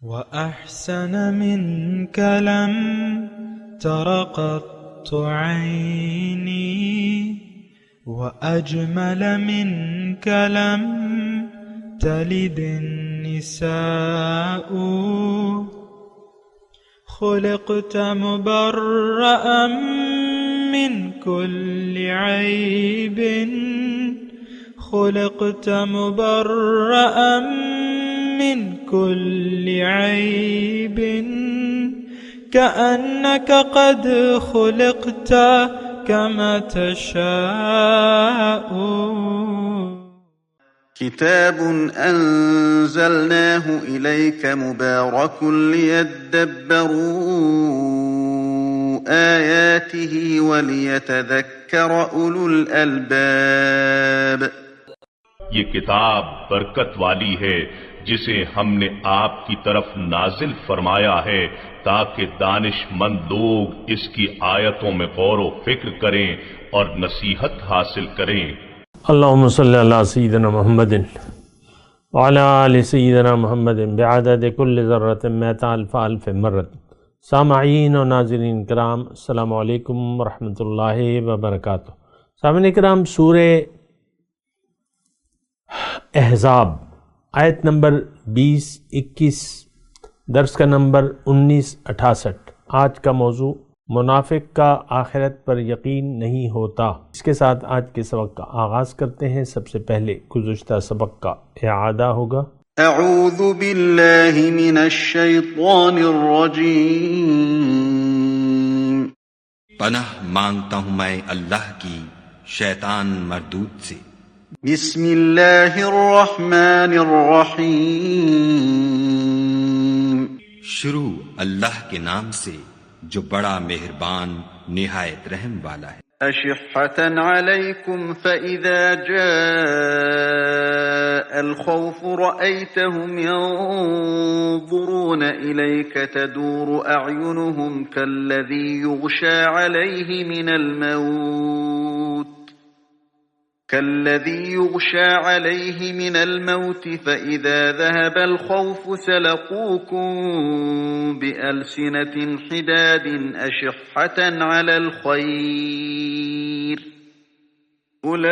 وأحسن منك لم تر قط عيني وأجمل منك لم تلد النساء خلقت مبرأ من كل عيب خلقت مبرأ من كل عيب كأنك قد خلقت كما تشاء. كتاب أنزلناه إليك مبارك ليدبروا آياته وليتذكر أولو الألباب. یہ کتاب برکت والی ہے جسے ہم نے آپ کی طرف نازل فرمایا ہے تاکہ دانش مند لوگ اس کی آیتوں میں غور و فکر کریں اور نصیحت حاصل کریں. اللہم صلی علی سیدنا محمد وعلی آل سیدنا محمد بعدد کل ذرۃ مئۃ الف الف مرۃ. سامعین و ناظرین کرام، السلام علیکم ورحمۃ اللہ وبرکاتہ. سامعین کرام، سورہ احزاب آیت نمبر 20، 21، درس کا نمبر 1968. آج کا موضوع منافق کا آخرت پر یقین نہیں ہوتا. اس کے ساتھ آج کے سبق کا آغاز کرتے ہیں. سب سے پہلے گزشتہ سبق کا اعادہ ہوگا. اعوذ باللہ من الشیطان الرجیم. پناہ مانگتا ہوں میں اللہ کی شیطان مردود سے. بسم اللہ الرحمن الرحیم. شروع اللہ کے نام سے جو بڑا مہربان نہایت رحم والا ہے. أشحة عليكم فإذا جاء الخوف رأيتهم ينظرون إليك تدور أعينهم كالذي يغشى عليه من الموت فإذا ذهب الخوف سلقوكم بألسنة حداد أشحة على الخير أولئك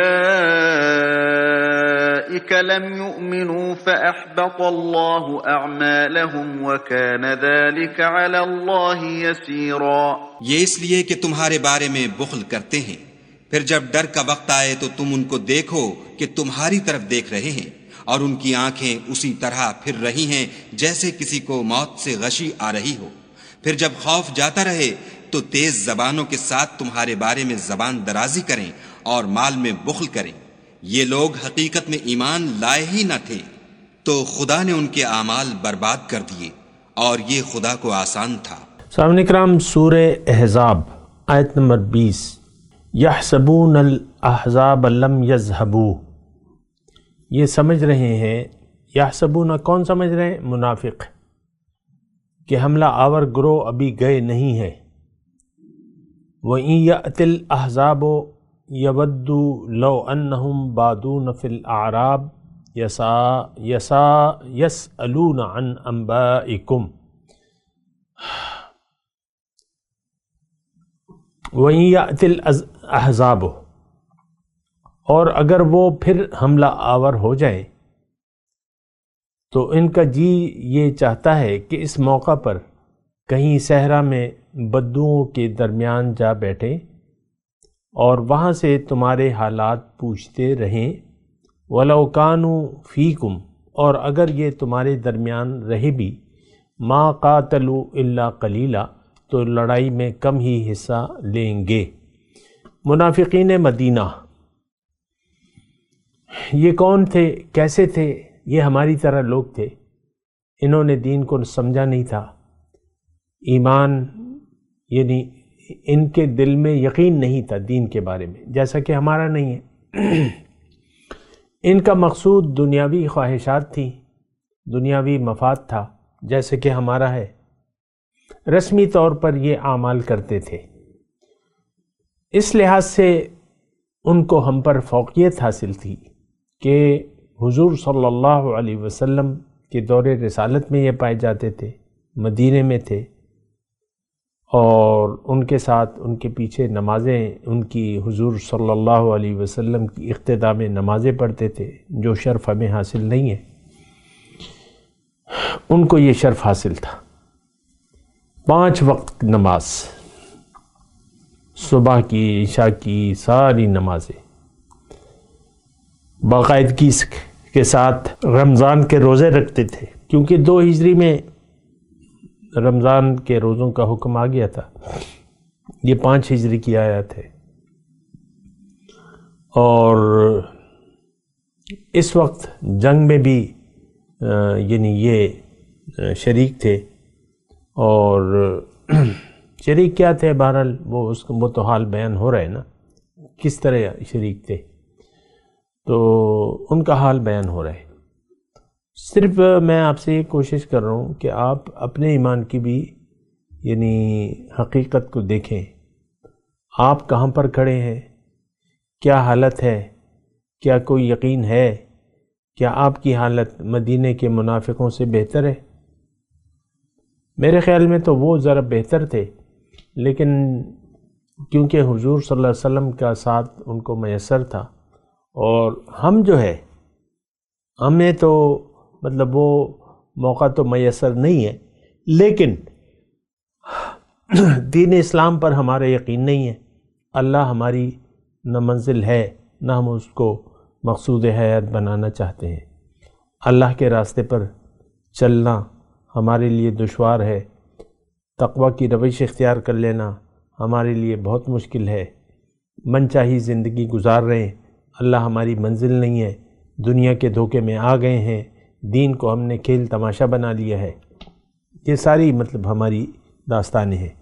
لم يؤمنوا فأحبط الله أعمالهم وكان ذلك على الله يسيرا. یہ اس لیے کہ تمہارے بارے میں بخل کرتے ہیں، پھر جب ڈر کا وقت آئے تو تم ان کو دیکھو کہ تمہاری طرف دیکھ رہے ہیں اور ان کی آنکھیں اسی طرح پھر رہی ہیں جیسے کسی کو موت سے غشی آ رہی ہو. پھر جب خوف جاتا رہے تو تیز زبانوں کے ساتھ تمہارے بارے میں زبان درازی کریں اور مال میں بخل کریں. یہ لوگ حقیقت میں ایمان لائے ہی نہ تھے تو خدا نے ان کے اعمال برباد کر دیے اور یہ خدا کو آسان تھا. سامعین کرام، سورہ احزاب آیت نمبر 20. یحسبون الاحزاب لم یذهبوا. یہ سمجھ رہے ہیں، یحسبون کون سمجھ رہے ہیں؟ منافق، کہ حملہ آور گروہ ابھی گئے نہیں ہے. وَإِن يَأْتِ الْأَحْزَابُ يَوَدُّوا لَوْ أَنَّهُمْ بَادُونَ فِي الْأَعْرَابِ يَسْأَلُونَ عَنْ أَنْبَائِكُمْ. وَإِن يَأْتِ الْأَحْزَابُ، اور اگر وہ پھر حملہ آور ہو جائیں تو ان کا جی یہ چاہتا ہے کہ اس موقع پر کہیں صحرا میں بدوؤں کے درمیان جا بیٹھیں اور وہاں سے تمہارے حالات پوچھتے رہیں. وَلَوْ كَانُوا فِيكُمْ، اور اگر یہ تمہارے درمیان رہے بھی، مَا قَاتَلُوا إِلَّا قَلِيلًا، تو لڑائی میں کم ہی حصہ لیں گے. منافقین مدینہ یہ کون تھے؟ کیسے تھے؟ یہ ہماری طرح لوگ تھے. انہوں نے دین کو سمجھا نہیں تھا. ایمان یعنی ان کے دل میں یقین نہیں تھا دین کے بارے میں، جیسا کہ ہمارا نہیں ہے. ان کا مقصود دنیاوی خواہشات تھی، دنیاوی مفاد تھا، جیسے کہ ہمارا ہے. رسمی طور پر یہ اعمال کرتے تھے. اس لحاظ سے ان کو ہم پر فوقیت حاصل تھی کہ حضور صلی اللہ علیہ وسلم کہ دور رسالت میں یہ پائے جاتے تھے، مدینے میں تھے، اور ان کے ساتھ ان کے پیچھے نمازیں ان کی حضور صلی اللہ علیہ وسلم کی اقتداء میں نمازیں پڑھتے تھے، جو شرف ہمیں حاصل نہیں ہے، ان کو یہ شرف حاصل تھا۔ 5 وقت نماز، صبح کی، عشاء کی، ساری نمازیں باقاعدگی کے ساتھ رمضان کے روزے رکھتے تھے، کیونکہ 2 ہجری میں رمضان کے روزوں کا حکم آ گیا تھا، یہ 5 ہجری کی آیت ہے۔ اور اس وقت جنگ میں بھی یعنی یہ شریک تھے، اور شریک کیا تھے؟ بہرحال وہ تو حال بیان ہو رہا ہے نا، کس طرح شریک تھے، تو ان کا حال بیان ہو رہا ہے۔ صرف میں آپ سے یہ کوشش کر رہا ہوں کہ آپ اپنے ایمان کی بھی یعنی حقیقت کو دیکھیں، آپ کہاں پر کھڑے ہیں، کیا حالت ہے، کیا کوئی یقین ہے، کیا آپ کی حالت مدینے کے منافقوں سے بہتر ہے؟ میرے خیال میں تو وہ ذرا بہتر تھے، لیکن کیونکہ حضور صلی اللہ علیہ وسلم کا ساتھ ان کو میسر تھا، اور ہم جو ہے ہمیں تو مطلب وہ موقع تو میسر نہیں ہے، لیکن دین اسلام پر ہمارا یقین نہیں ہے، اللہ ہماری نہ منزل ہے، نہ ہم اس کو مقصود حیات بنانا چاہتے ہیں۔ اللہ کے راستے پر چلنا ہمارے لیے دشوار ہے، تقوی کی روش اختیار کر لینا ہمارے لیے بہت مشکل ہے، من چاہی زندگی گزار رہے ہیں، اللہ ہماری منزل نہیں ہے، دنیا کے دھوکے میں آ گئے ہیں، دین کو ہم نے کھیل تماشا بنا لیا ہے، یہ ساری مطلب ہماری داستانیں ہیں۔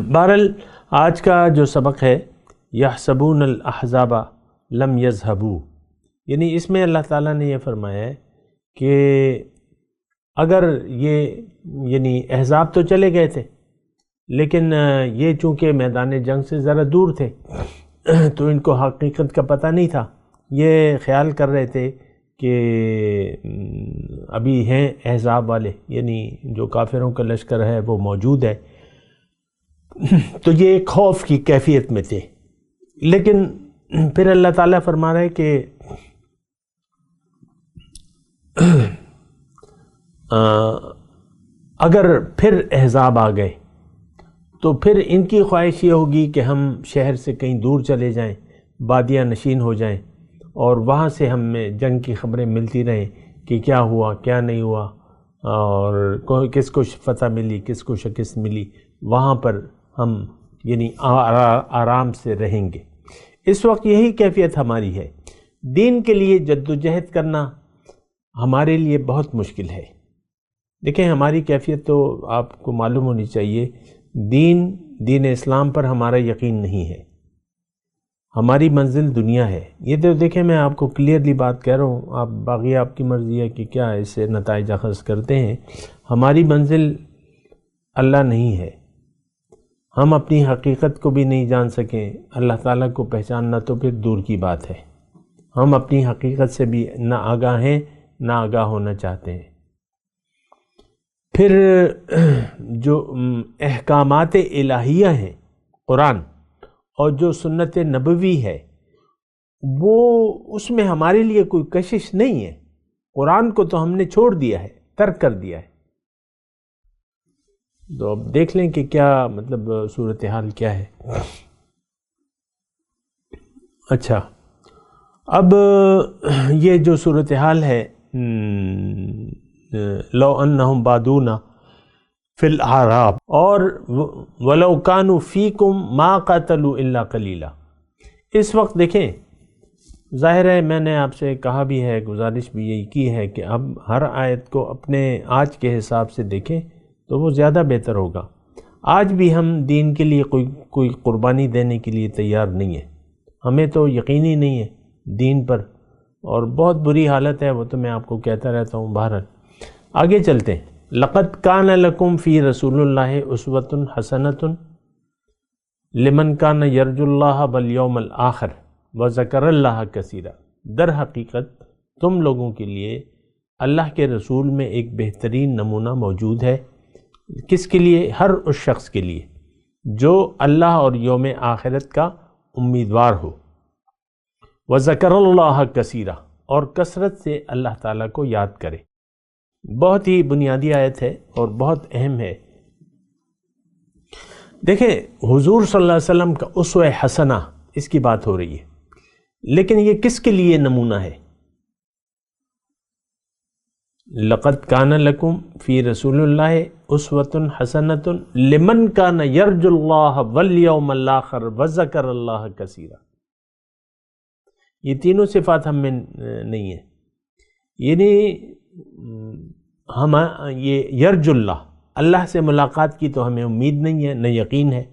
بہرحال آج کا جو سبق ہے یحسبون الاحزاب لم یذهبوا، یعنی اس میں اللہ تعالیٰ نے یہ فرمایا ہے کہ اگر یہ یعنی احزاب تو چلے گئے تھے، لیکن یہ چونکہ میدان جنگ سے ذرا دور تھے تو ان کو حقیقت کا پتہ نہیں تھا، یہ خیال کر رہے تھے کہ ابھی ہیں احزاب والے، یعنی جو کافروں کا لشکر ہے وہ موجود ہے، تو یہ ایک خوف کی کیفیت میں تھے۔ لیکن پھر اللہ تعالیٰ فرما رہے کہ اگر پھر احزاب آ گئے تو پھر ان کی خواہش یہ ہوگی کہ ہم شہر سے کہیں دور چلے جائیں، بادیہ نشین ہو جائیں، اور وہاں سے ہمیں جنگ کی خبریں ملتی رہیں کہ کیا ہوا کیا نہیں ہوا، اور کس کو فتح ملی کس کو شکست ملی، وہاں پر ہم یعنی آرام سے رہیں گے۔ اس وقت یہی کیفیت ہماری ہے، دین کے لیے جد و جہد کرنا ہمارے لیے بہت مشکل ہے۔ دیکھیں ہماری کیفیت تو آپ کو معلوم ہونی چاہیے، دین اسلام پر ہمارا یقین نہیں ہے، ہماری منزل دنیا ہے۔ یہ تو دیکھیں میں آپ کو کلیئرلی بات کہہ رہا ہوں، آپ باقی آپ کی مرضی ہے کہ کیا اس سے نتائج اخذ کرتے ہیں۔ ہماری منزل اللہ نہیں ہے، ہم اپنی حقیقت کو بھی نہیں جان سکیں، اللہ تعالیٰ کو پہچاننا تو پھر دور کی بات ہے۔ ہم اپنی حقیقت سے بھی نہ آگاہ ہیں نہ آگاہ ہونا چاہتے ہیں۔ پھر جو احکامات الہیہ ہیں قرآن اور جو سنت نبوی ہے، وہ اس میں ہمارے لیے کوئی کشش نہیں ہے۔ قرآن کو تو ہم نے چھوڑ دیا ہے، ترک کر دیا ہے۔ تو اب دیکھ لیں کہ کیا مطلب صورتحال کیا ہے۔ اچھا، اب یہ جو صورتحال ہے، لو انہم بادونا فی الاعراب اور ولو کانوا فیکم ما قاتلوا الا قلیلا، اس وقت دیکھیں ظاہر ہے میں نے آپ سے کہا بھی ہے، گزارش بھی یہی کی ہے کہ اب ہر آیت کو اپنے آج کے حساب سے دیکھیں تو وہ زیادہ بہتر ہوگا۔ آج بھی ہم دین کے لیے کوئی قربانی دینے کے لیے تیار نہیں ہے، ہمیں تو یقین ہی نہیں ہے دین پر، اور بہت بری حالت ہے، وہ تو میں آپ کو کہتا رہتا ہوں۔ بہرحال آگے چلتے ہیں۔ لقد کان لکم فی رسول اللہ اسوۃ حسنۃ لمن کان یرجو اللہ والیوم الآخر وذکر اللہ کثیرا، در حقیقت تم لوگوں کے لیے اللہ کے رسول میں ایک بہترین نمونہ موجود ہے۔ کس کے لیے؟ ہر اس شخص کے لیے جو اللہ اور یوم آخرت کا امیدوار ہو۔ وَذَكَرَ اللَّهَ كَثِيرًا، اور کثرت سے اللہ تعالیٰ کو یاد کرے۔ بہت ہی بنیادی آیت ہے اور بہت اہم ہے۔ دیکھیں، حضور صلی اللہ علیہ وسلم کا اسوہ حسنہ، اس کی بات ہو رہی ہے، لیکن یہ کس کے لیے نمونہ ہے؟ لَقَدْ كَانَ لَكُمْ فِي رَسُولِ اللَّهِ أُسْوَةٌ حَسَنَةٌ لِمَنْ كَانَ يَرْجُو اللَّهَ وَالْيَوْمَ الْآخِرَ وَذَكَرَ اللَّهَ كَثِيرًا۔ یہ تینوں صفات ہم میں نہیں ہیں، یعنی ہم یہ یرجو اللہ سے ملاقات کی تو ہمیں امید نہیں ہے، نہ یقین ہے،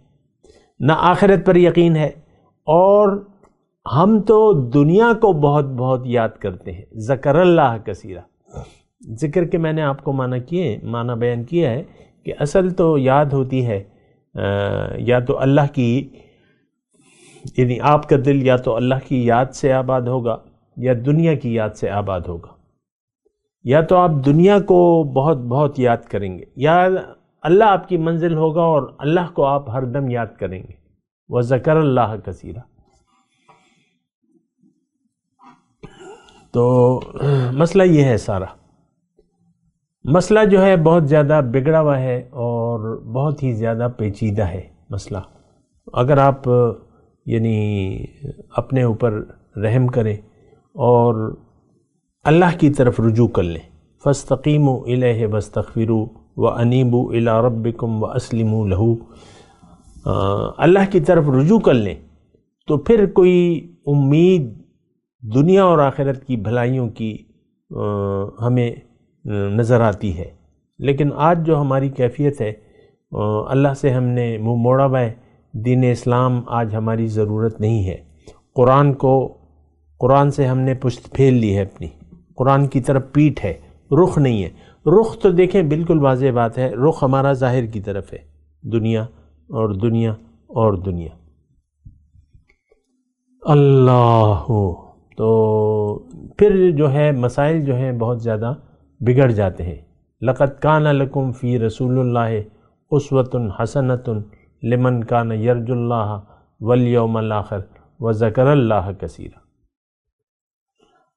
نہ آخرت پر یقین ہے، اور ہم تو دنیا کو بہت بہت یاد کرتے ہیں۔ ذکر اللہ کثیرہ، ذکر کے میں نے آپ کو معنی بیان کیا ہے کہ اصل تو یاد ہوتی ہے یا تو اللہ کی، یعنی آپ کا دل یا تو اللہ کی یاد سے آباد ہوگا یا دنیا کی یاد سے آباد ہوگا، یا تو آپ دنیا کو بہت بہت یاد کریں گے یا اللہ آپ کی منزل ہوگا اور اللہ کو آپ ہر دم یاد کریں گے۔ وَذَكَرَ اللَّهَ كَثِيرًا۔ تو مسئلہ یہ ہے، سارا مسئلہ جو ہے بہت زیادہ بگڑا ہوا ہے اور بہت ہی زیادہ پیچیدہ ہے مسئلہ۔ اگر آپ یعنی اپنے اوپر رحم کریں اور اللہ کی طرف رجوع کر لیں، فَاسْتَقِيمُوا إِلَيْهِ وَاسْتَغْفِرُوا وَأَنِيبُوا إِلَىٰ رَبِّكُمْ وَأَسْلِمُوا لَهُ، اللہ کی طرف رجوع کر لیں تو پھر کوئی امید دنیا اور آخرت کی بھلائیوں کی ہمیں نظر آتی ہے۔ لیکن آج جو ہماری کیفیت ہے، اللہ سے ہم نے منہ موڑا ہوا ہے، دین اسلام آج ہماری ضرورت نہیں ہے، قرآن سے ہم نے پشت پھیر لی ہے اپنی، قرآن کی طرف پیٹھ ہے، رخ نہیں ہے۔ رخ تو دیکھیں بالکل واضح بات ہے، رخ ہمارا ظاہر کی طرف ہے، دنیا اور دنیا اور دنیا۔ اللہ، تو پھر جو ہے مسائل جو ہیں بہت زیادہ بگڑ جاتے ہیں۔ لَقَدْ كَانَ لَكُمْ فِي رَسُولِ اللَّهِ أُسْوَةٌ حَسَنَةٌ لِمَنْ كَانَ يَرْجُو اللَّهَ وَالْيَوْمَ الْآخِرَ وَذَكَرَ اللَّهَ كَثِيرًا۔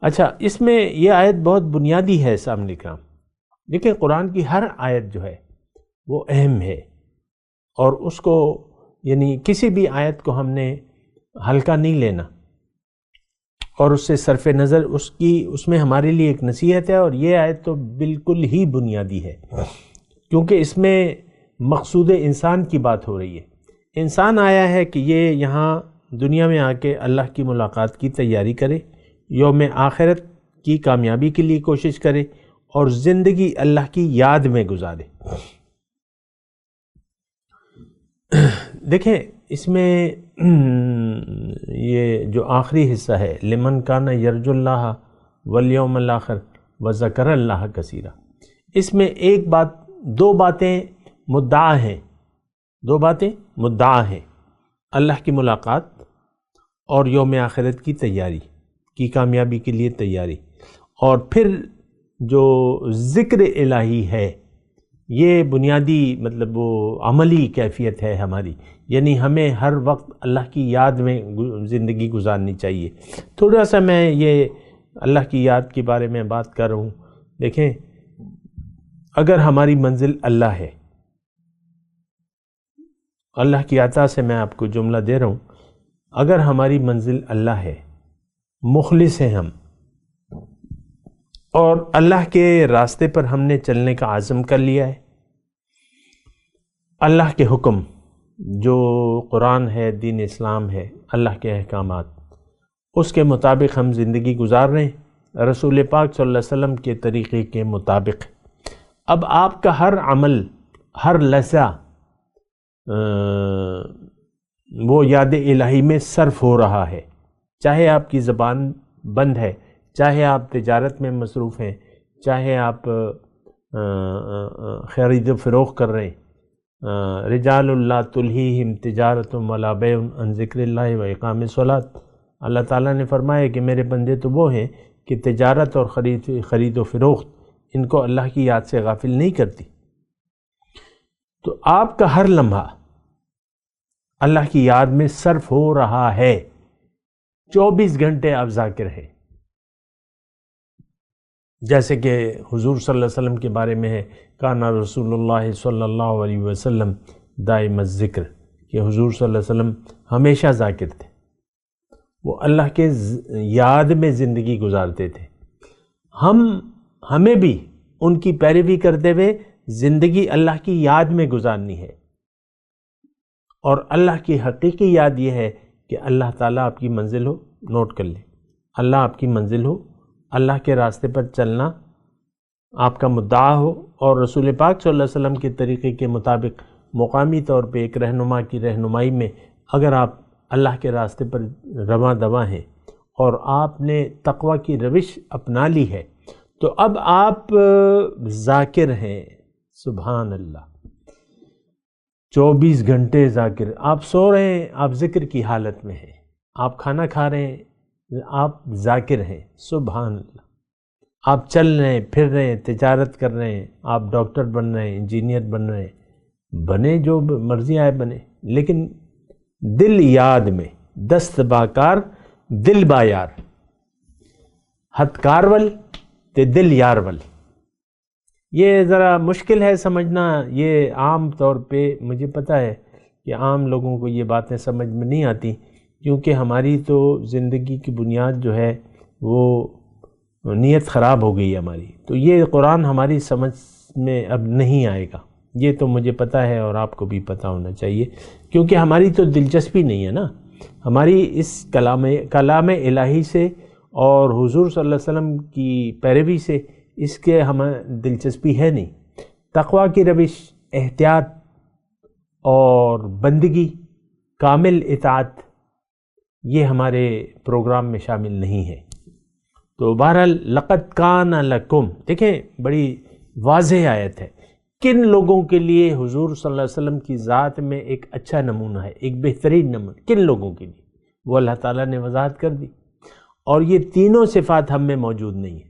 اچھا، اس میں یہ آیت بہت بنیادی ہے سامنے کرام۔ دیکھیں، قرآن کی ہر آیت جو ہے وہ اہم ہے، اور اس کو یعنی کسی بھی آیت کو ہم نے ہلکا نہیں لینا، اور اس سے صرف نظر اس میں ہمارے لیے ایک نصیحت ہے، اور یہ آیت تو بالکل ہی بنیادی ہے، کیونکہ اس میں مقصود انسان کی بات ہو رہی ہے۔ انسان آیا ہے کہ یہ یہاں دنیا میں آ کے اللہ کی ملاقات کی تیاری کرے، یوم آخرت کی کامیابی کے لیے کوشش کرے، اور زندگی اللہ کی یاد میں گزارے۔ دیکھیں، اس میں یہ جو آخری حصہ ہے، لمن کان یرجو اللہ والیوم الآخر وذکر اللہ کثیرا، اس میں دو باتیں مدعا ہیں، اللہ کی ملاقات اور یوم آخرت کی تیاری، کی کامیابی کے لیے تیاری، اور پھر جو ذکر الہی ہے، یہ بنیادی مطلب وہ عملی کیفیت ہے ہماری، یعنی ہمیں ہر وقت اللہ کی یاد میں زندگی گزارنی چاہیے۔ تھوڑا سا میں یہ اللہ کی یاد کے بارے میں بات کر رہا ہوں۔ دیکھیں، اگر ہماری منزل اللہ ہے، اللہ کی عطا سے میں آپ کو جملہ دے رہا ہوں، اگر ہماری منزل اللہ ہے، مخلص ہیں ہم، اور اللہ کے راستے پر ہم نے چلنے کا عزم کر لیا ہے، اللہ کے حکم جو قرآن ہے، دین اسلام ہے، اللہ کے احکامات، اس کے مطابق ہم زندگی گزار رہے ہیں، رسول پاک صلی اللہ علیہ وسلم کے طریقے کے مطابق۔ اب آپ کا ہر عمل، ہر لحظہ وہ یاد الہی میں صرف ہو رہا ہے، چاہے آپ کی زبان بند ہے، چاہے آپ تجارت میں مصروف ہیں، چاہے آپ خرید و فروخت کر رہے ہیں، رجال اللہ تلہیہم تجارت ولا بیع عن ذکر اللہ و اقام الصلاۃ، اللہ تعالیٰ نے فرمایا کہ میرے بندے تو وہ ہیں کہ تجارت اور خرید و فروخت ان کو اللہ کی یاد سے غافل نہیں کرتی. تو آپ کا ہر لمحہ اللہ کی یاد میں صرف ہو رہا ہے. 24 گھنٹے آپ ذاکر ہیں. جیسے کہ حضور صلی اللہ علیہ وسلم کے بارے میں ہے کانا رسول اللہ صلی اللہ علیہ وسلم دائم الذکر، کہ حضور صلی اللہ علیہ وسلم ہمیشہ ذاکر تھے. وہ اللہ کے یاد میں زندگی گزارتے تھے. ہمیں بھی ان کی پیروی کرتے ہوئے زندگی اللہ کی یاد میں گزارنی ہے. اور اللہ کی حقیقی یاد یہ ہے کہ اللہ تعالیٰ آپ کی منزل ہو، نوٹ کر لیں، اللہ آپ کی منزل ہو، اللہ کے راستے پر چلنا آپ کا مدعا ہو، اور رسول پاک صلی اللہ علیہ وسلم کے طریقے کے مطابق مقامی طور پہ ایک رہنما کی رہنمائی میں اگر آپ اللہ کے راستے پر رواں دواں ہیں اور آپ نے تقوی کی روش اپنا لی ہے، تو اب آپ ذاکر ہیں. سبحان اللہ. 24 گھنٹے ذاکر. آپ سو رہے ہیں، آپ ذکر کی حالت میں ہیں. آپ کھانا کھا رہے ہیں، آپ ذاکر ہیں. سبحان اللہ. آپ چل رہے ہیں، پھر رہے ہیں، تجارت کر رہے ہیں، آپ ڈاکٹر بن رہے ہیں، انجینئر بن رہے ہیں، بنے جو مرضی آئے بنے، لیکن دل یاد میں. دست باکار دل با یار، ہتھ کارول تے دل یار ول. یہ ذرا مشکل ہے سمجھنا. یہ عام طور پہ مجھے پتہ ہے کہ عام لوگوں کو یہ باتیں سمجھ میں نہیں آتی، کیونکہ ہماری تو زندگی کی بنیاد جو ہے وہ نیت خراب ہو گئی ہے ہماری. تو یہ قرآن ہماری سمجھ میں اب نہیں آئے گا. یہ تو مجھے پتہ ہے اور آپ کو بھی پتہ ہونا چاہیے، کیونکہ ہماری تو دلچسپی نہیں ہے نا. ہماری اس کلام الہی سے اور حضور صلی اللہ علیہ وسلم کی پیروی سے اس کے ہمیں دلچسپی ہے نہیں. تقوی کی روش، احتیاط اور بندگی، کامل اطاعت، یہ ہمارے پروگرام میں شامل نہیں ہے. تو بہرحال لقد کان لکم، دیکھیں بڑی واضح آیت ہے. کن لوگوں کے لیے حضور صلی اللہ علیہ وسلم کی ذات میں ایک اچھا نمونہ ہے، ایک بہترین نمونہ، کن لوگوں کے لیے؟ وہ اللہ تعالیٰ نے وضاحت کر دی. اور یہ تینوں صفات ہم میں موجود نہیں ہیں.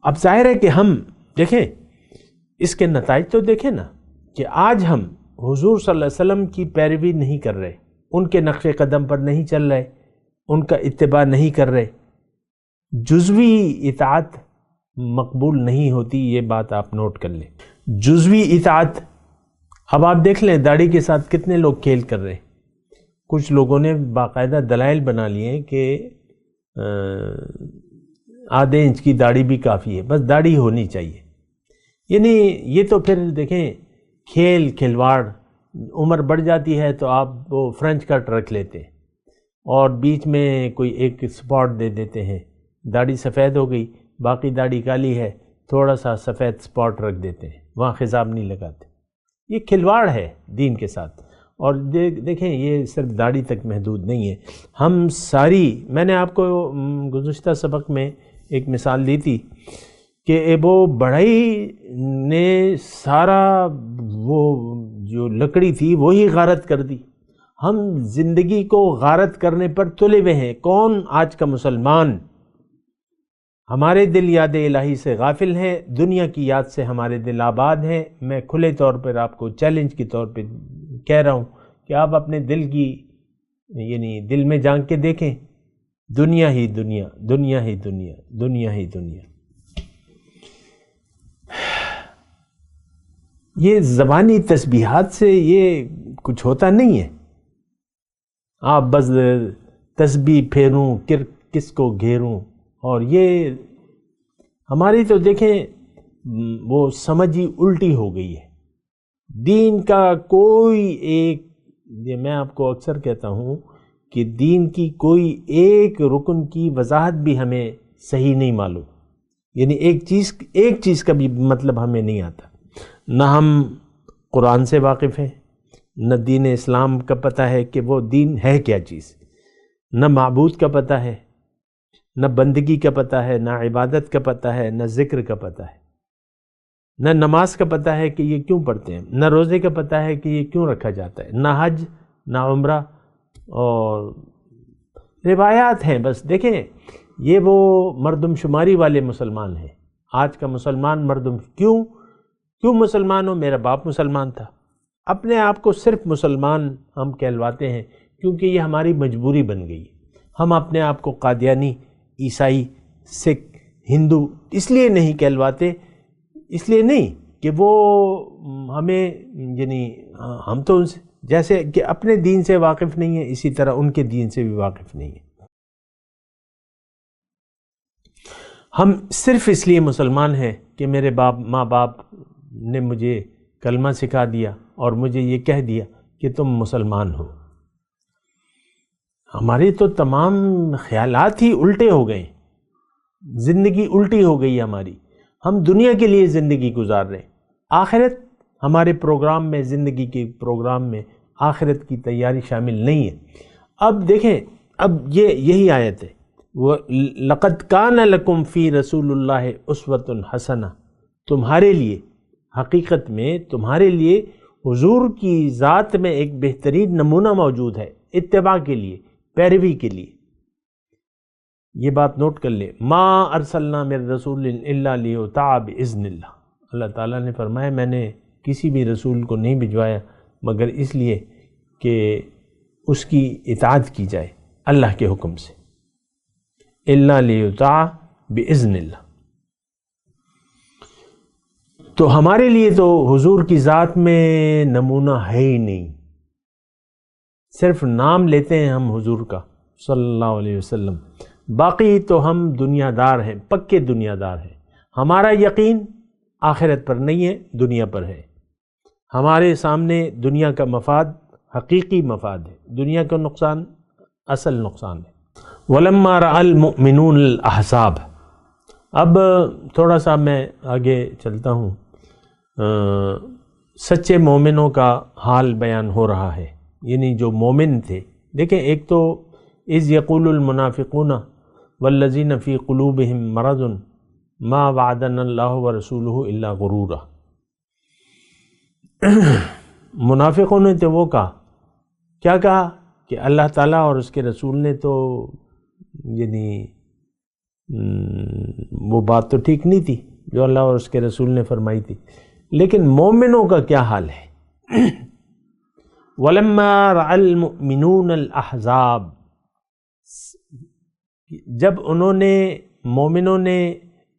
اب ظاہر ہے کہ ہم دیکھیں اس کے نتائج تو دیکھیں نا، کہ آج ہم حضور صلی اللہ علیہ وسلم کی پیروی نہیں کر رہے، ان کے نقش قدم پر نہیں چل رہے، ان کا اتباع نہیں کر رہے. جزوی اطاعت مقبول نہیں ہوتی، یہ بات آپ نوٹ کر لیں. جزوی اطاعت. اب آپ دیکھ لیں داڑھی کے ساتھ کتنے لوگ کھیل کر رہے ہیں. کچھ لوگوں نے باقاعدہ دلائل بنا لیے ہیں کہ آدھے انچ کی داڑھی بھی کافی ہے، بس داڑھی ہونی چاہیے. یعنی یہ تو پھر دیکھیں کھلواڑ. عمر بڑھ جاتی ہے تو آپ وہ فرنچ کٹ رکھ لیتے ہیں اور بیچ میں کوئی ایک سپاٹ دے دیتے ہیں. داڑھی سفید ہو گئی، باقی داڑھی کالی ہے، تھوڑا سا سفید سپاٹ رکھ دیتے ہیں، وہاں خضاب نہیں لگاتے. یہ کھلواڑ ہے دین کے ساتھ. اور دیکھیں یہ صرف داڑھی تک محدود نہیں ہے. ہم ساری، میں نے آپ کو گزشتہ سبق میں ایک مثال دی تھی کہ وہ بڑھئی نے سارا وہ جو لکڑی تھی وہی غارت کر دی. ہم زندگی کو غارت کرنے پر تلے ہوئے ہیں. کون؟ آج کا مسلمان. ہمارے دل یاد الہی سے غافل ہیں، دنیا کی یاد سے ہمارے دل آباد ہیں. میں کھلے طور پر آپ کو چیلنج کے طور پہ کہہ رہا ہوں کہ آپ اپنے دل کی، یعنی دل میں جھانک کے دیکھیں، دنیا ہی دنیا، دنیا ہی دنیا، دنیا ہی دنیا. یہ زبانی تسبیحات سے یہ کچھ ہوتا نہیں ہے. آپ بس تسبیح پھیروں، کس کو گھیروں. اور یہ ہماری تو دیکھیں وہ سمجھ ہی الٹی ہو گئی ہے. دین کا کوئی ایک، یہ میں آپ کو اکثر کہتا ہوں کہ دین کی کوئی ایک رکن کی وضاحت بھی ہمیں صحیح نہیں معلوم. یعنی ایک چیز کا بھی مطلب ہمیں نہیں آتا. نہ ہم قرآن سے واقف ہیں، نہ دین اسلام کا پتہ ہے کہ وہ دین ہے کیا چیز، نہ معبود کا پتہ ہے، نہ بندگی کا پتہ ہے، نہ عبادت کا پتہ ہے، نہ ذکر کا پتہ ہے، نہ نماز کا پتہ ہے کہ یہ کیوں پڑھتے ہیں، نہ روزے کا پتہ ہے کہ یہ کیوں رکھا جاتا ہے، نہ حج، نہ عمرہ. اور روایات ہیں بس. دیکھیں یہ وہ مردم شماری والے مسلمان ہیں۔ آج کا مسلمان مردم کیوں مسلمان ہو؟ میرا باپ مسلمان تھا۔ اپنے آپ کو صرف مسلمان ہم کہلواتے ہیں کیونکہ یہ ہماری مجبوری بن گئی۔ ہم اپنے آپ کو قادیانی، عیسائی، سکھ، ہندو اس لیے نہیں کہلواتے، اس لیے نہیں کہ وہ ہمیں یعنی ہم تو ان سے جیسے کہ اپنے دین سے واقف نہیں ہیں، اسی طرح ان کے دین سے بھی واقف نہیں ہیں۔ ہم صرف اس لیے مسلمان ہیں کہ میرے ماں باپ نے مجھے کلمہ سکھا دیا اور مجھے یہ کہہ دیا کہ تم مسلمان ہو۔ ہمارے تو تمام خیالات ہی الٹے ہو گئے، زندگی الٹی ہو گئی ہماری۔ ہم دنیا کے لیے زندگی گزار رہے ہیں، آخرت ہمارے پروگرام میں، زندگی کے پروگرام میں آخرت کی تیاری شامل نہیں ہے۔ اب دیکھیں، اب یہی آیت ہے، لَقَدْ كَانَ لَكُمْ فِي رَسُولِ اللَّهِ أُسْوَةٌ حَسَنَةٌ، تمہارے لیے حقیقت میں تمہارے لیے حضور کی ذات میں ایک بہترین نمونہ موجود ہے، اتباع کے لیے، پیروی کے لیے۔ یہ بات نوٹ کر لیں، ما ارسلنا من رسول الا لیطاع باذن اللہ۔ اللہ تعالیٰ نے فرمایا میں نے کسی بھی رسول کو نہیں بھجوایا مگر اس لیے کہ اس کی اطاعت کی جائے اللہ کے حکم سے، الا لیطاع باذن اللہ۔ تو ہمارے لیے تو حضور کی ذات میں نمونہ ہے ہی نہیں، صرف نام لیتے ہیں ہم حضور کا صلی اللہ علیہ وسلم، باقی تو ہم دنیا دار ہیں، پکے دنیا دار ہیں۔ ہمارا یقین آخرت پر نہیں ہے، دنیا پر ہے۔ ہمارے سامنے دنیا کا مفاد حقیقی مفاد ہے، دنیا کا نقصان اصل نقصان ہے۔ وَلَمَّا رَأَى الْمُؤْمِنُونَ الْأَحْزَابَ۔ اب تھوڑا سا میں آگے چلتا ہوں، سچے مومنوں کا حال بیان ہو رہا ہے، یعنی جو مومن تھے۔ دیکھیں، ایک تو اِذْ يَقُولُ الْمُنَافِقُونَ وَالَّذِينَ فِي قُلُوبِهِم مَرَضٌ مَا وَعَدَنَا اللَّهُ وَرَسُولُهُ إِلَّا غُرُورًا۔ منافقوں نے تو وہ کہا، کیا کہا کہ اللہ تعالیٰ اور اس کے رسول نے تو یعنی وہ بات تو ٹھیک نہیں تھی جو اللہ اور اس کے رسول نے فرمائی تھی، لیکن مومنوں کا کیا حال ہے؟ وَلَمَّا رَأَى الْمُؤْمِنُونَ الْأَحْزَابَ، جب مومنوں نے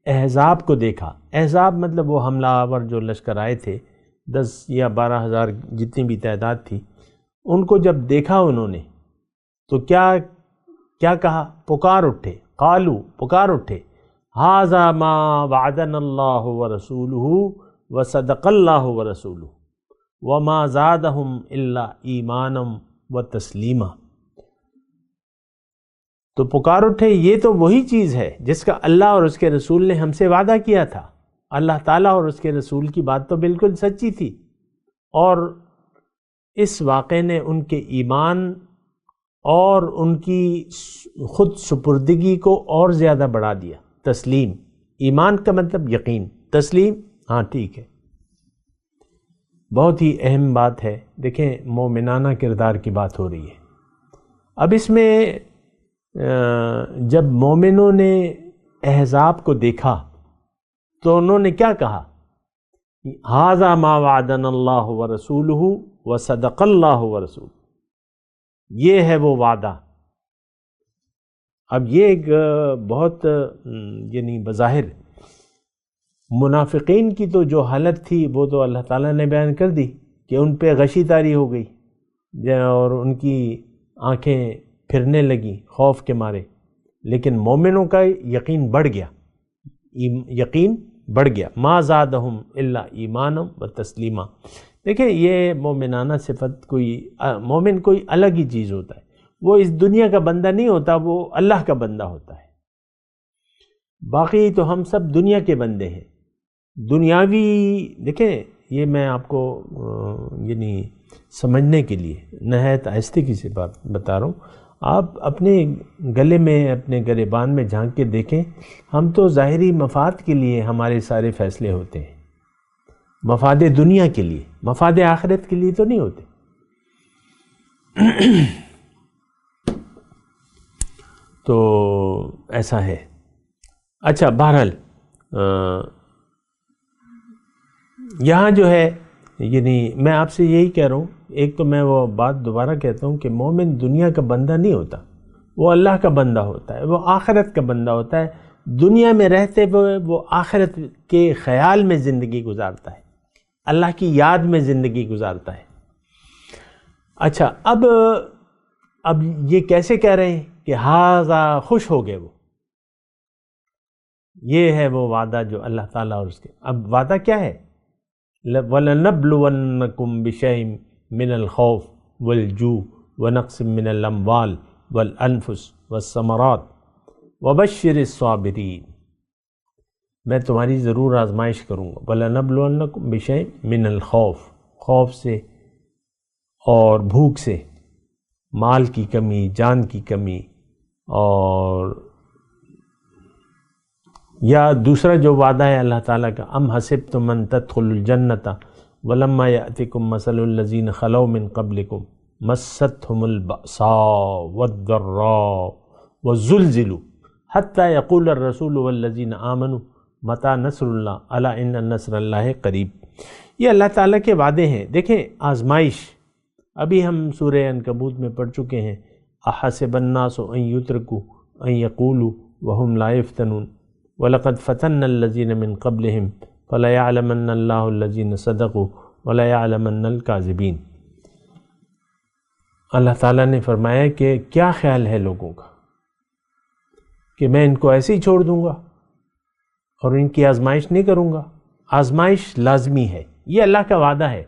احزاب کو دیکھا، احزاب مطلب وہ حملہ آور جو لشکر آئے تھے، 10 یا 12 ہزار جتنی بھی تعداد تھی، ان کو جب دیکھا انہوں نے تو کیا کہا؟ پکار اٹھے، قالو پکار اٹھے، ھذا ما وعدنا اللہ ورسولہ وصدق اللہ ورسولہ وما زادہم الا ایمانا وتسلیما۔ تو پکار اٹھے، یہ تو وہی چیز ہے جس کا اللہ اور اس کے رسول نے ہم سے وعدہ کیا تھا۔ اللہ تعالیٰ اور اس کے رسول کی بات تو بالکل سچی تھی، اور اس واقعے نے ان کے ایمان اور ان کی خود سپردگی کو اور زیادہ بڑھا دیا۔ تسلیم، ایمان کا مطلب یقین، تسلیم ہاں ٹھیک ہے، بہت ہی اہم بات ہے۔ دیکھیں، مومنانہ کردار کی بات ہو رہی ہے۔ اب اس میں جب مومنوں نے احزاب کو دیکھا تو انہوں نے کیا کہا؟ ھذا ما وعدنا اللہ ورسولہ وصدق اللہ ورسولہ، یہ ہے وہ وعدہ۔ اب یہ ایک بہت یعنی بظاہر منافقین کی تو جو حالت تھی وہ تو اللہ تعالیٰ نے بیان کر دی کہ ان پہ غشی طاری ہو گئی اور ان کی آنکھیں پھرنے لگیں خوف کے مارے، لیکن مومنوں کا یقین بڑھ گیا، یقین بڑھ گیا۔ ما زادہم الا ایمانا و تسلیما۔ دیکھیں، یہ مومنانہ صفت مومن کوئی الگ ہی چیز ہوتا ہے، وہ اس دنیا کا بندہ نہیں ہوتا، وہ اللہ کا بندہ ہوتا ہے۔ باقی تو ہم سب دنیا کے بندے ہیں، دنیاوی۔ دیکھیں، یہ میں آپ کو یعنی سمجھنے کے لیے نہایت آہستگی سے بات بتا رہا ہوں۔ آپ اپنے گلے میں، اپنے گریبان میں جھانک کے دیکھیں، ہم تو ظاہری مفاد کے لیے ہمارے سارے فیصلے ہوتے ہیں، مفاد دنیا کے لیے، مفاد آخرت کے لیے تو نہیں ہوتے۔ تو ایسا ہے. اچھا بہرحال یہاں جو ہے یعنی میں آپ سے یہی کہہ رہا ہوں، ایک تو میں وہ بات دوبارہ کہتا ہوں کہ مومن دنیا کا بندہ نہیں ہوتا، وہ اللہ کا بندہ ہوتا ہے، وہ آخرت کا بندہ ہوتا ہے. دنیا میں رہتے ہوئے وہ آخرت کے خیال میں زندگی گزارتا ہے، اللہ کی یاد میں زندگی گزارتا ہے. اچھا اب یہ کیسے کہہ رہے ہیں کہ ہاذا خوش ہو گئے وہ، یہ ہے وہ وعدہ جو اللہ تعالیٰ اور اس کے. اب وعدہ کیا ہے؟ وَلَنَبْلُوَنَّكُمْ بِشَيْءٍ مِّنَ الْخَوْفِ وَالْجُوعِ وَنَقْصٍ مِّنَ الْأَمْوَالِ وَالْأَنفُسِ وَالثَّمَرَاتِ وَبَشِّرِ الصَّابِرِينَ. میں تمہاری ضرور آزمائش کروں گا. وَلَنَبْلُوَنَّكُمْ بِشَيْءٍ مِّنَ الْخَوْفِ، خوف سے اور بھوک سے، مال کی کمی، جان کی کمی، اور یا دوسرا جو وعدہ ہے اللہ تعالیٰ کا، ام حسبتم ان تدخلوا الجنۃ ولما یأتکم مثل الذین خلوا من قبلکم مستهم البأساء والضراء والزلزلوا حتی یقول الرسول والذین آمنوا متی نصر اللہ الا ان نصر اللہ قریب. یہ اللہ تعالیٰ کے وعدے ہیں. دیکھیں آزمائش ابھی ہم سورہ عنکبوت میں پڑھ چکے ہیں. احسب الناس ان یترکوا ان یقولوا وهم لا یفتنون وَلَقَدْ فَتَنَّ الَّذِينَ مِن قَبْلِهِمْ فَلَيَعْلَمَنَّ اللَّهُ الَّذِينَ صَدَقُوا وَلَيَعْلَمَنَّ الْكَاذِبِينَ. اللہ تعالیٰ نے فرمایا کہ کیا خیال ہے لوگوں کا کہ میں ان کو ایسے ہی چھوڑ دوں گا اور ان کی آزمائش نہیں کروں گا؟ آزمائش لازمی ہے، یہ اللہ کا وعدہ ہے.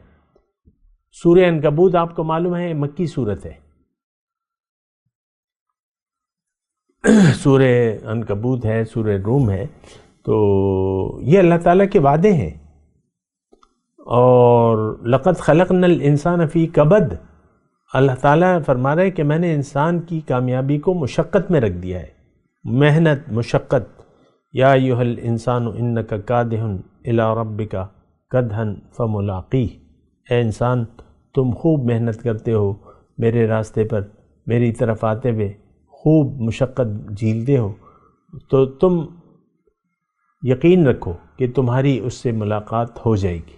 سورہ عنکبوت آپ کو معلوم ہے مکی صورت ہے، سورہ عنکبوت ہے، سورہ روم ہے. تو یہ اللہ تعالیٰ کے وعدے ہیں. اور لقد خلقنا الانسان فی کبد، اللہ تعالیٰ فرما رہے کہ میں نے انسان کی کامیابی کو مشقت میں رکھ دیا ہے، محنت، مشقت. یا ایھا الانسان انک کادح الی ربک کدحا فملاقیہ، اے انسان تم خوب محنت کرتے ہو میرے راستے پر، میری طرف آتے ہوئے خوب مشقت جھیلتے ہو، تو تم یقین رکھو کہ تمہاری اس سے ملاقات ہو جائے گی.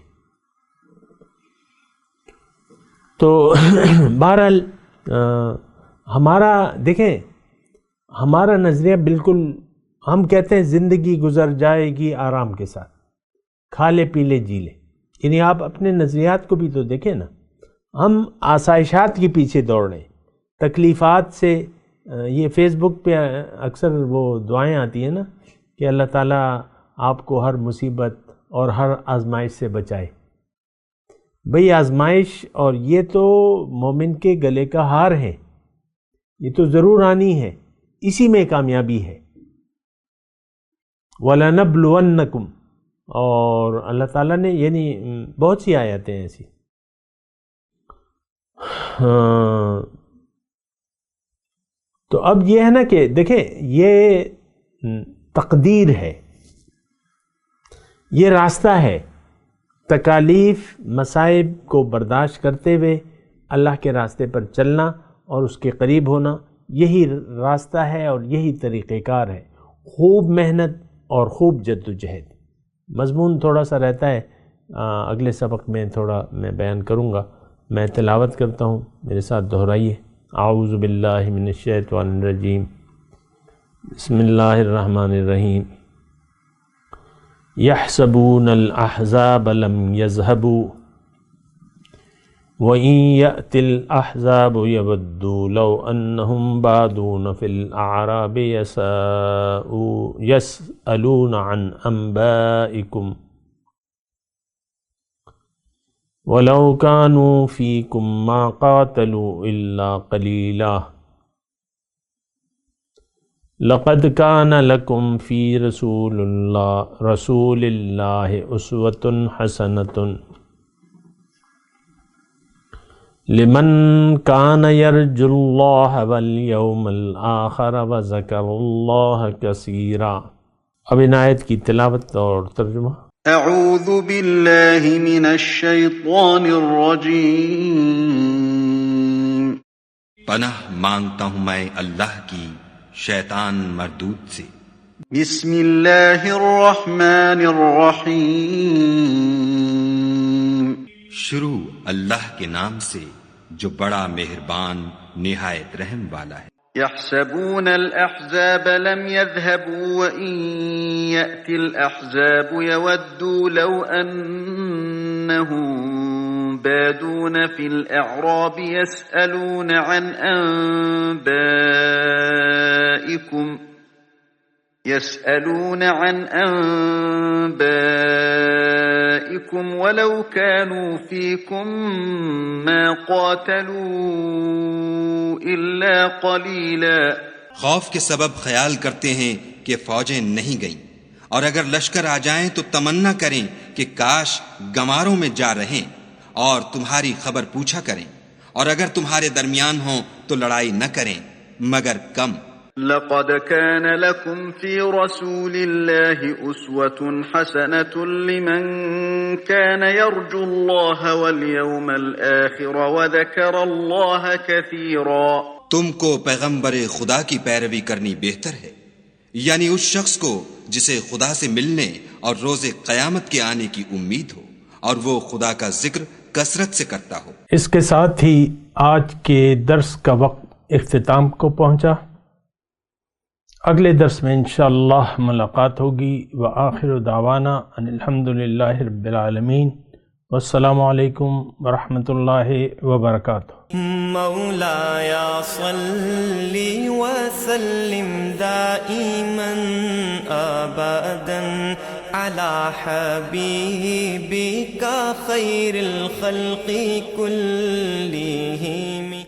تو بہرحال ہمارا دیکھیں ہمارا نظریہ بالکل، ہم کہتے ہیں زندگی گزر جائے گی آرام کے ساتھ، کھا لے پی لے جی لے. یعنی آپ اپنے نظریات کو بھی تو دیکھیں نا. ہم آسائشات کے پیچھے دوڑ رہے ہیں، تکلیفات سے. یہ فیس بک پہ اکثر وہ دعائیں آتی ہیں نا کہ اللہ تعالیٰ آپ کو ہر مصیبت اور ہر آزمائش سے بچائے. بھئی آزمائش اور یہ تو مومن کے گلے کا ہار ہے، یہ تو ضرور آنی ہے، اسی میں کامیابی ہے. وَلَنَبْلُوَنَّكُمْ، اور اللہ تعالیٰ نے یعنی بہت سی آیتیں ایسی. تو اب یہ ہے نا کہ دیکھیں یہ تقدیر ہے، یہ راستہ ہے. تکالیف مصائب کو برداشت کرتے ہوئے اللہ کے راستے پر چلنا اور اس کے قریب ہونا، یہی راستہ ہے اور یہی طریقہ کار ہے. خوب محنت اور خوب جد و جہد. مضمون تھوڑا سا رہتا ہے، اگلے سبق میں تھوڑا میں بیان کروں گا. میں تلاوت کرتا ہوں، میرے ساتھ دہرائیے. اعوذ باللہ من الشیطان الرجیم، بسم اللہ الرحمن الرحیم. یحسبون الاحزاب لم یذهبوا وَإِن يَأْتِ الْأَحْزَابُ يَوَدُّوا لَوْ أَنَّهُمْ بَادُونَ فِي الْأَعْرَابِ يَسْأَلُونَ عَنْ أَنْبَائِكُمْ وَلَوْ كَانُوا فِيكُمْ مَا قَاتَلُوا إِلَّا قَلِيلًا لَقَدْ كَانَ لَكُمْ فِي رَسُولِ اللَّهِ أُسْوَةٌ حَسَنَةٌ لمن کان یرجو اللہ والیوم الآخر وذکر اللہ کثیرا. اب ان آیت کی تلاوت اور ترجمہ. اعوذ باللہ من الشیطان الرجیم. پناہ مانگتا ہوں میں اللہ کی شیطان مردود سے۔ بسم اللہ الرحمن الرحیم، شروع اللہ کے نام سے جو بڑا مہربان نہایت رحم والا ہے۔ يحسبون الأحزاب لم يذهبوا وإن يأتي الأحزاب يودوا لو أنهم بادون في الأعراب يسألون عن أنبائكم ولو كانوا فيكم ما قاتلوا إلا قليلا۔ خوف کے سبب خیال کرتے ہیں کہ فوجیں نہیں گئیں، اور اگر لشکر آ جائیں تو تمنا کریں کہ کاش گماروں میں جا رہیں اور تمہاری خبر پوچھا کریں، اور اگر تمہارے درمیان ہوں تو لڑائی نہ کریں مگر کم۔ لقد كان لكم في رسول الله أسوة حسنة لمن كان يرجو الله واليوم الآخر وذكر الله كثيرا۔ تم کو پیغمبر خدا کی پیروی کرنی بہتر ہے، یعنی اس شخص کو جسے خدا سے ملنے اور روز قیامت کے آنے کی امید ہو، اور وہ خدا کا ذکر کثرت سے کرتا ہو۔ اس کے ساتھ ہی آج کے درس کا وقت اختتام کو پہنچا۔ اگلے درس میں انشاءاللہ ملاقات ہوگی۔ وآخر دعوانا ان الحمدللہ رب العالمین، والسلام علیکم ورحمۃ اللہ وبرکاتہ۔ مولاي صل وسلم دائما ابدا على حبيبك خير الخلق كلهم۔